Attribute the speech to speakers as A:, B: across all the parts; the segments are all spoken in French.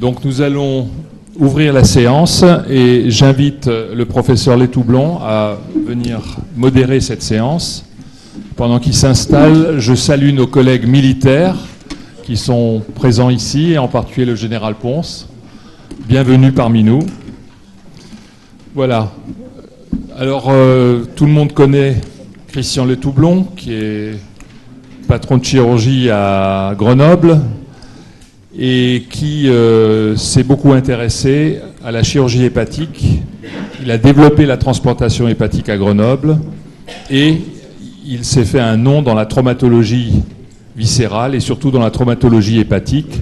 A: Donc nous allons ouvrir la séance et j'invite le professeur Letoublon à venir modérer cette séance. Pendant qu'il s'installe, je salue nos collègues militaires qui sont présents ici, et en particulier le général Ponce. Bienvenue parmi nous. Voilà. Alors, tout le monde connaît Christian Letoublon, qui est patron de chirurgie à Grenoble et qui s'est beaucoup intéressé à la chirurgie hépatique. Il a développé la transplantation hépatique à Grenoble et il s'est fait un nom dans la traumatologie viscérale et surtout dans la traumatologie hépatique,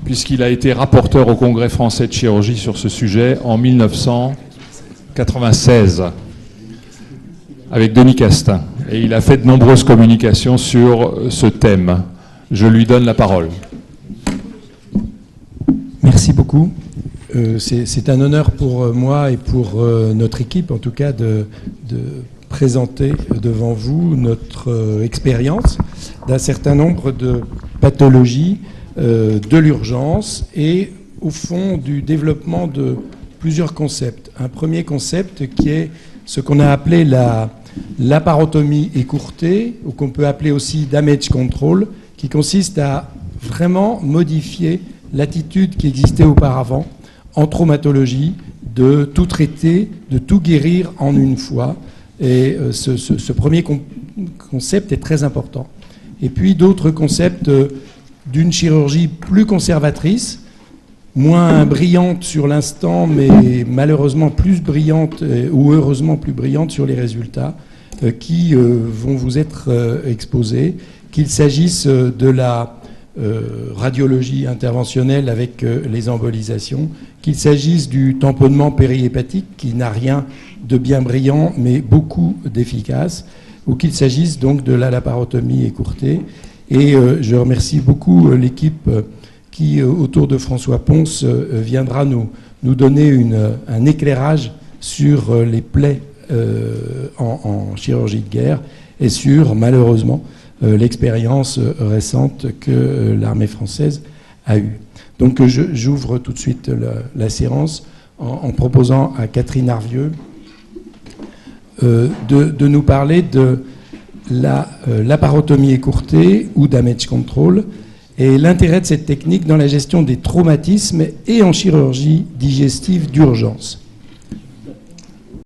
A: puisqu'il a été rapporteur au Congrès français de chirurgie sur ce sujet en 1996 avec Denis Castin. Et il a fait de nombreuses communications sur ce thème. Je lui donne la parole.
B: Merci beaucoup. C'est un honneur pour moi et pour notre équipe, en tout cas, de présenter devant vous notre expérience d'un certain nombre de pathologies de l'urgence et, au fond, du développement de plusieurs concepts. Un premier concept qui est ce qu'on a appelé l'aparotomie écourtée, ou qu'on peut appeler aussi damage control, qui consiste à vraiment modifier l'attitude qui existait auparavant en traumatologie de tout traiter, de tout guérir en une fois. Et ce premier concept est très important. Et puis d'autres concepts d'une chirurgie plus conservatrice, moins brillante sur l'instant, mais malheureusement plus brillante, ou heureusement plus brillante sur les résultats, qui vont vous être exposés, qu'il s'agisse de la radiologie interventionnelle avec les embolisations, qu'il s'agisse du tamponnement périhépatique qui n'a rien de bien brillant mais beaucoup d'efficace, ou qu'il s'agisse donc de la laparotomie écourtée. Et je remercie beaucoup l'équipe qui, autour de François Ponce, viendra nous donner un éclairage sur les plaies en chirurgie de guerre et sur, malheureusement, l'expérience récente que l'armée française a eue. Donc j'ouvre tout de suite la séance en proposant à Catherine Arvieux de nous parler de l'aparotomie écourtée ou damage control et l'intérêt de cette technique dans la gestion des traumatismes et en chirurgie digestive d'urgence.